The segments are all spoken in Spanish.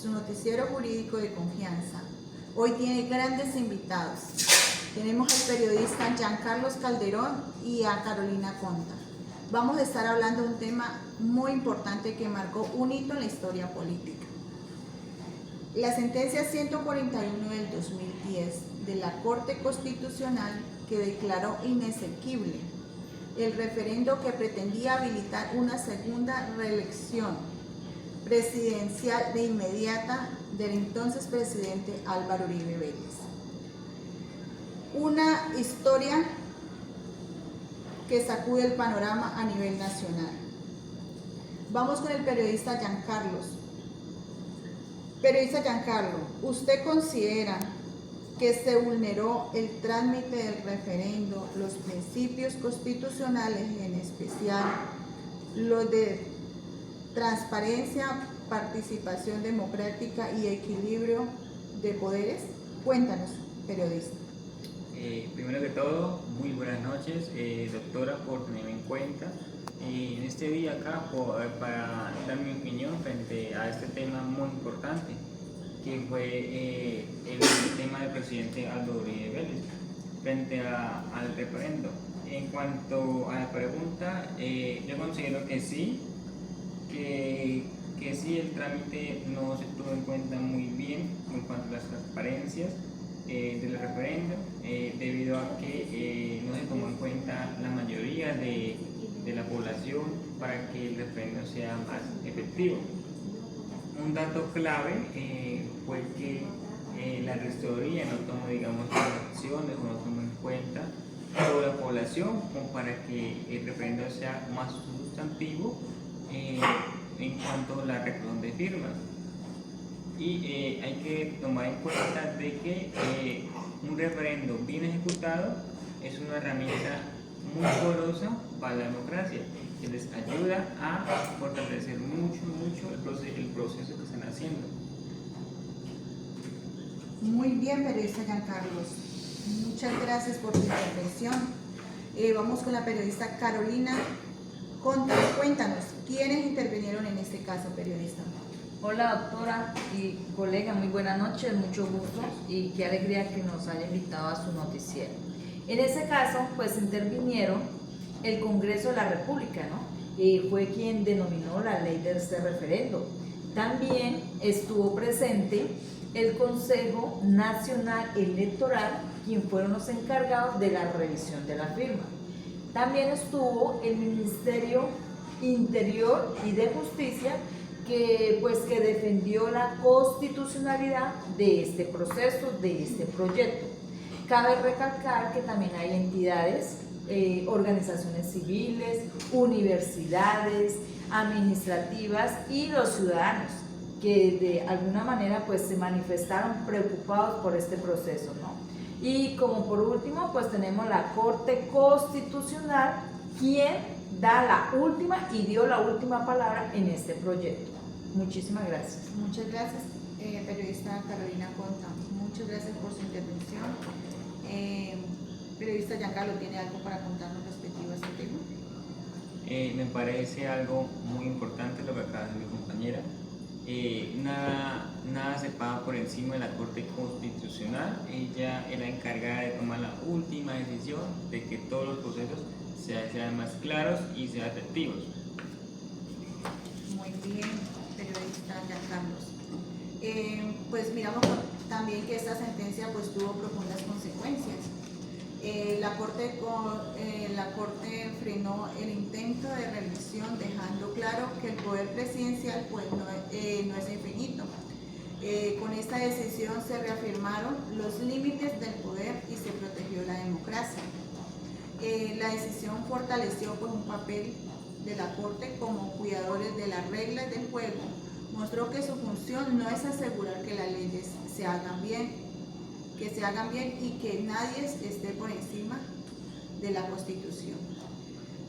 su noticiero jurídico de confianza. Hoy tiene grandes invitados. Tenemos al periodista Giancarlos Calderón y a Carolina Conta. Vamos a estar hablando de un tema muy importante que marcó un hito en la historia política. La sentencia 141 del 2010 de la Corte Constitucional que declaró inexequible el referendo que pretendía habilitar una segunda reelección presidencial de inmediata del entonces presidente Álvaro Uribe Vélez. Una historia que sacude el panorama a nivel nacional. Vamos con el periodista Giancarlos. Periodista Giancarlo, ¿usted considera que se vulneró el trámite del referendo, los principios constitucionales, en especial los de transparencia, participación democrática y equilibrio de poderes? Cuéntanos, periodista. Primero que todo, muy buenas noches, doctora, por tenerme en cuenta en este día acá para dar mi opinión frente a este tema muy importante, que fue el tema del presidente Álvaro Uribe Vélez frente al referendo. En cuanto a la pregunta, yo considero que sí, que sí, el trámite no se tuvo en cuenta muy bien en cuanto a las transparencias del referendo, debido a que no se tomó en cuenta la mayoría de la población para que el referendo sea más efectivo. Un dato clave fue que la registraduría no tomó, digamos, acciones o no tomó en cuenta toda la población como para que el referendo sea más sustantivo en cuanto a la recolección de firmas. Y hay que tomar en cuenta de que un referendo bien ejecutado es una herramienta muy poderosa para la democracia, que les ayuda a fortalecer mucho el proceso que están haciendo. Muy bien, periodista Giancarlos. Muchas gracias por tu intervención. Vamos con la periodista Carolina Conta. Cuéntanos, ¿quiénes intervinieron en este caso, periodista? Hola, doctora y colega, muy buenas noches, mucho gusto y qué alegría que nos haya invitado a su noticiero. En ese caso, pues intervinieron el Congreso de la República, ¿no? Fue quien denominó la ley de este referendo. También estuvo presente el Consejo Nacional Electoral, quien fueron los encargados de la revisión de la firma. También estuvo el Ministerio Interior y de Justicia, que defendió la constitucionalidad de este proceso, de este proyecto. Cabe recalcar que también hay entidades, organizaciones civiles, universidades, administrativas y los ciudadanos que de alguna manera se manifestaron preocupados por este proceso, ¿no? Y como por último tenemos la Corte Constitucional, quien da la última y dio la última palabra en este proyecto. Muchísimas gracias. Muchas gracias, periodista Carolina Conta. Muchas gracias por su intervención. Periodista Giancarlo, ¿tiene algo para contarnos respectivo a este tema? Me parece algo muy importante lo que acaba de decir mi compañera. Nada se paga por encima de la Corte Constitucional. Ella es la encargada de tomar la última decisión de que todos los procesos sean más claros y sean efectivos. Muy bien, periodista Giancarlos. Pues miramos también que esta sentencia tuvo profundas consecuencias. La Corte frenó el intento de reelección, dejando claro que el poder presidencial no es infinito. Con esta decisión se reafirmaron los límites del poder y se protegió la democracia. La decisión fortaleció un papel de la Corte como cuidadores de las reglas del juego. Mostró que su función no es asegurar que las leyes se hagan bien y que nadie esté por encima de la Constitución.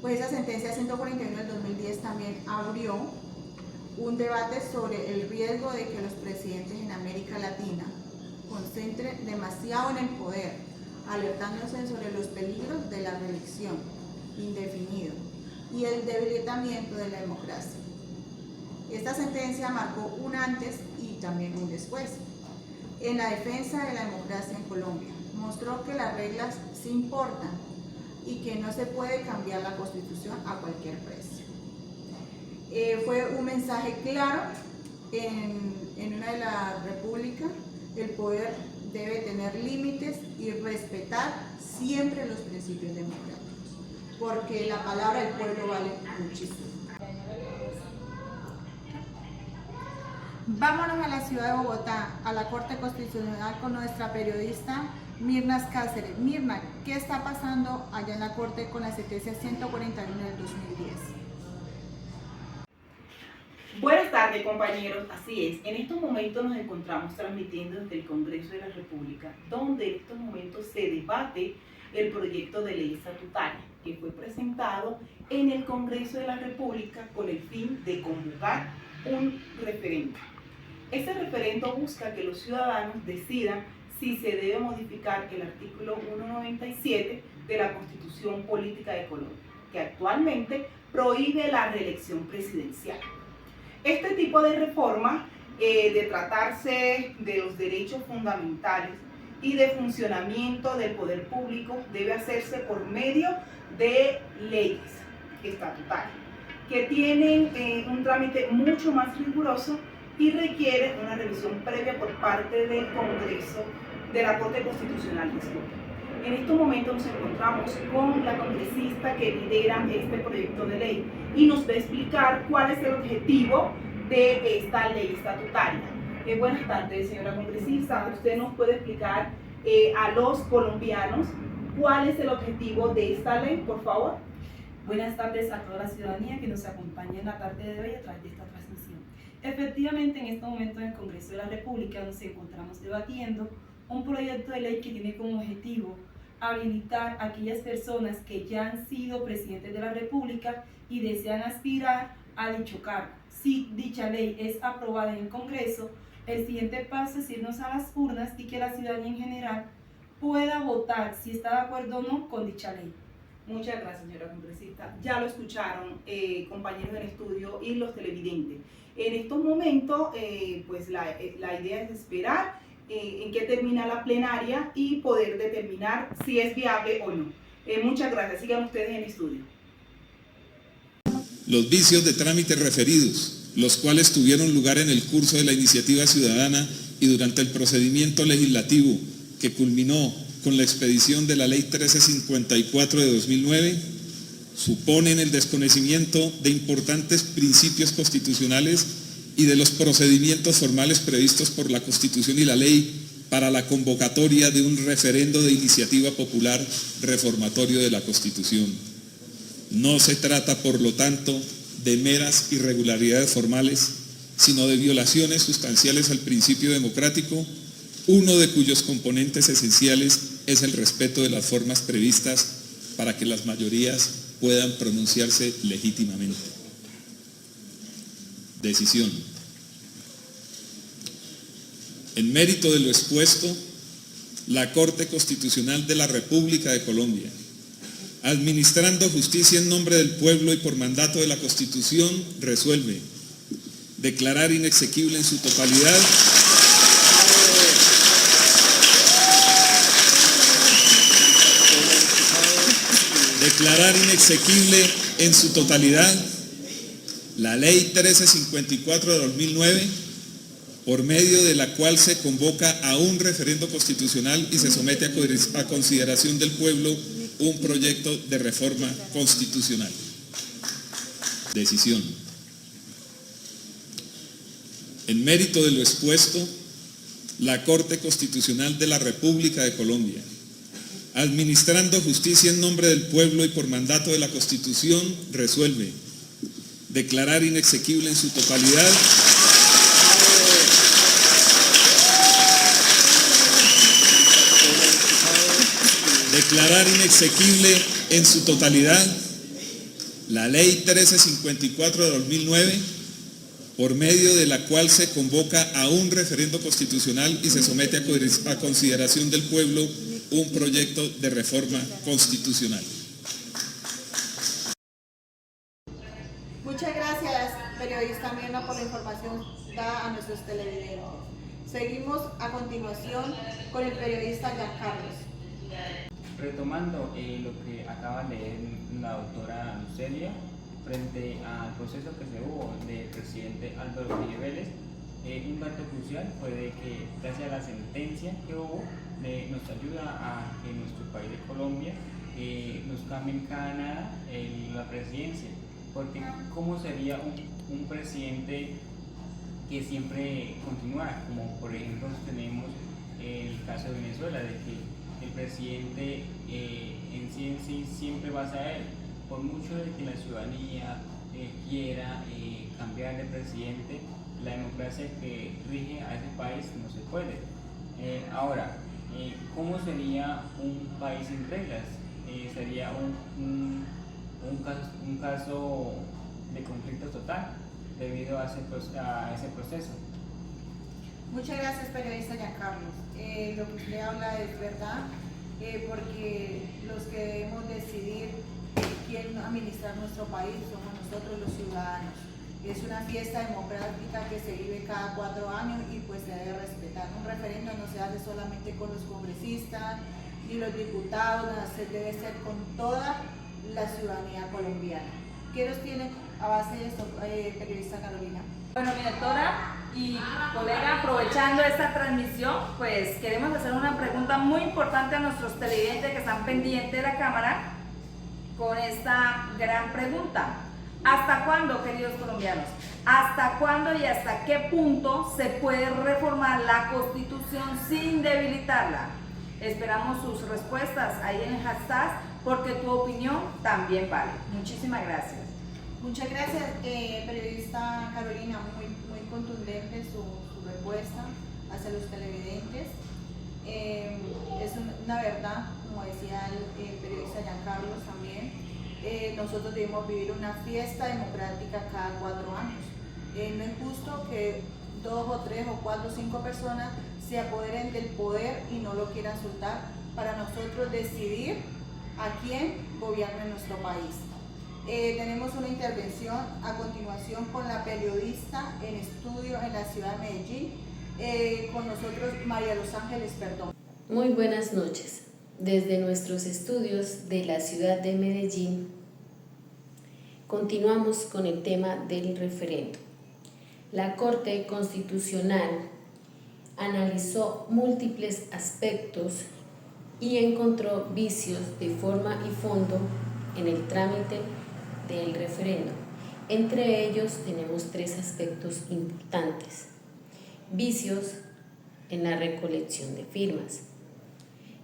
Pues esa sentencia 141 del 2010 también abrió un debate sobre el riesgo de que los presidentes en América Latina concentren demasiado en el poder, alertándose sobre los peligros de la reelección indefinido y el debilitamiento de la democracia. Esta sentencia marcó un antes y también un después en la defensa de la democracia en Colombia. Mostró que las reglas sí importan y que no se puede cambiar la Constitución a cualquier precio. Fue un mensaje claro en una de las repúblicas. El poder debe tener límites y respetar siempre los principios democráticos, porque la palabra del pueblo vale muchísimo. Vámonos a la ciudad de Bogotá, a la Corte Constitucional con nuestra periodista Mirna Cáceres. Mirna, ¿qué está pasando allá en la Corte con la sentencia 141 del 2010? Buenas tardes, compañeros. Así es, en estos momentos nos encontramos transmitiendo desde el Congreso de la República, donde en estos momentos se debate el proyecto de ley estatutaria que fue presentado en el Congreso de la República con el fin de convocar un referendo. Este referendo busca que los ciudadanos decidan si se debe modificar el artículo 197 de la Constitución Política de Colombia, que actualmente prohíbe la reelección presidencial. Este tipo de reforma, de tratarse de los derechos fundamentales y de funcionamiento del poder público, debe hacerse por medio de leyes estatutarias, que tienen un trámite mucho más riguroso y requiere una revisión previa por parte del Congreso de la Corte Constitucional. En estos momentos nos encontramos con la congresista que lidera este proyecto de ley y nos va a explicar cuál es el objetivo de esta ley estatutaria. Buenas tardes, señora congresista. ¿Usted nos puede explicar a los colombianos cuál es el objetivo de esta ley, por favor? Buenas tardes a toda la ciudadanía que nos acompaña en la tarde de hoy a través de esta transmisión. Efectivamente, en este momento en el Congreso de la República nos encontramos debatiendo un proyecto de ley que tiene como objetivo habilitar a aquellas personas que ya han sido presidentes de la República y desean aspirar a dicho cargo. Si dicha ley es aprobada en el Congreso, el siguiente paso es irnos a las urnas y que la ciudadanía en general pueda votar si está de acuerdo o no con dicha ley. Muchas gracias, señora congresista. Ya lo escucharon, compañeros del estudio y los televidentes. En estos momentos, pues la idea es esperar en qué termina la plenaria y poder determinar si es viable o no. Muchas gracias. Sigan ustedes en estudio. Los vicios de trámite referidos, los cuales tuvieron lugar en el curso de la iniciativa ciudadana y durante el procedimiento legislativo que culminó con la expedición de la Ley 1354 de 2009, suponen el desconocimiento de importantes principios constitucionales y de los procedimientos formales previstos por la Constitución y la ley para la convocatoria de un referendo de iniciativa popular reformatorio de la Constitución. No se trata, por lo tanto, de meras irregularidades formales, sino de violaciones sustanciales al principio democrático, uno de cuyos componentes esenciales es el respeto de las formas previstas para que las mayorías puedan pronunciarse legítimamente. Decisión. En mérito de lo expuesto, la Corte Constitucional de la República de Colombia, administrando justicia en nombre del pueblo y por mandato de la Constitución, resuelve declarar inexequible en su totalidad la Ley 1354 de 2009, por medio de la cual se convoca a un referendo constitucional y se somete a consideración del pueblo un proyecto de reforma constitucional. Decisión. En mérito de lo expuesto, la Corte Constitucional de la República de Colombia, administrando justicia en nombre del pueblo y por mandato de la Constitución, resuelve declarar inexequible en su totalidad la Ley 1354 de 2009, por medio de la cual se convoca a un referendo constitucional y se somete a consideración del pueblo un proyecto de reforma constitucional. Muchas gracias, periodista Mirna, por la información. da a nuestros televidentes. Seguimos a continuación con el periodista Giancarlos. Retomando lo que acaba de leer la doctora Lucelia, frente al proceso que se hubo del presidente Álvaro Uribe Vélez, un dato crucial fue de que gracias a la sentencia que hubo nos ayuda a que nuestro país de Colombia nos cambie cada nada la presidencia, porque ¿cómo sería un presidente que siempre continuara? Como por ejemplo tenemos el caso de Venezuela, de que el presidente en sí siempre va a ser, por mucho de que la ciudadanía quiera cambiar de presidente, la democracia que rige a ese país no se puede. Ahora, ¿cómo sería un país sin reglas? Sería un caso de conflicto total debido a ese proceso. Muchas gracias, periodista Giancarlos. Lo que usted habla es verdad, porque los que debemos decidir quién administrar nuestro país somos nosotros los ciudadanos. Es una fiesta democrática que se vive cada 4 años y pues se debe respetar. Un referendo no se hace solamente con los congresistas ni los diputados, se debe ser con toda la ciudadanía colombiana. ¿Qué nos tiene a base de esto, periodista Carolina? Bueno, mi doctora y colega, aprovechando esta transmisión, pues queremos hacer una pregunta muy importante a nuestros televidentes que están pendientes de la cámara con esta gran pregunta. ¿Hasta cuándo, queridos colombianos? ¿Hasta cuándo y hasta qué punto se puede reformar la Constitución sin debilitarla? Esperamos sus respuestas ahí en el hashtag, porque tu opinión también vale. Muchísimas gracias. Muchas gracias, periodista Carolina, muy contundente su respuesta hacia los televidentes. Es una verdad, como decía el periodista Giancarlos también. Nosotros debemos vivir una fiesta democrática cada 4 años. No es justo que 2 o 3 o 4 o 5 personas se apoderen del poder y no lo quieran soltar para nosotros decidir a quién gobierna nuestro país. Tenemos una intervención a continuación con la periodista en estudio en la ciudad de Medellín, con nosotros María Los Ángeles Perdón. Muy buenas noches. Desde nuestros estudios de la ciudad de Medellín, continuamos con el tema del referendo. La Corte Constitucional analizó múltiples aspectos y encontró vicios de forma y fondo en el trámite del referendo. Entre ellos tenemos 3 aspectos importantes. Vicios en la recolección de firmas.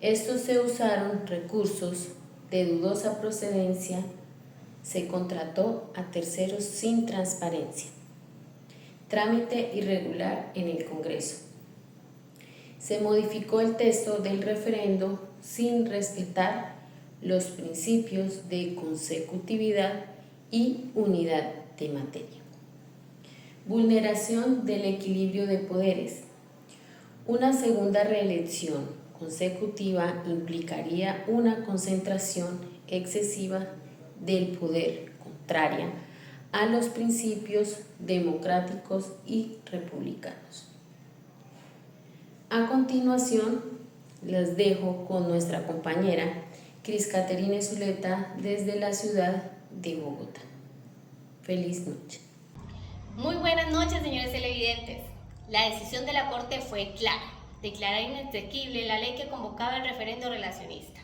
Estos se usaron recursos de dudosa procedencia, se contrató a terceros sin transparencia. Trámite irregular en el Congreso. Se modificó el texto del referendo sin respetar los principios de consecutividad y unidad de materia. Vulneración del equilibrio de poderes. Una segunda reelección consecutiva implicaría una concentración excesiva del poder, contraria a los principios democráticos y republicanos. A continuación, les dejo con nuestra compañera Cris Caterine Zuleta desde la ciudad de Bogotá. Feliz noche. Muy buenas noches, señores televidentes. La decisión de la Corte fue clara: declarar inexequible la ley que convocaba el referendo relacionista.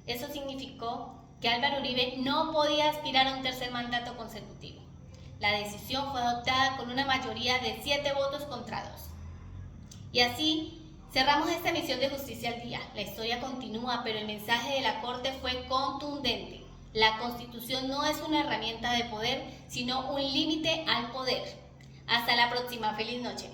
Eso significó que Álvaro Uribe no podía aspirar a un tercer mandato consecutivo. La decisión fue adoptada con una mayoría de 7 votos contra 2. Y así cerramos esta emisión de Justicia al Día. La historia continúa, pero el mensaje de la Corte fue contundente. La Constitución no es una herramienta de poder, sino un límite al poder. Hasta la próxima. Feliz noche.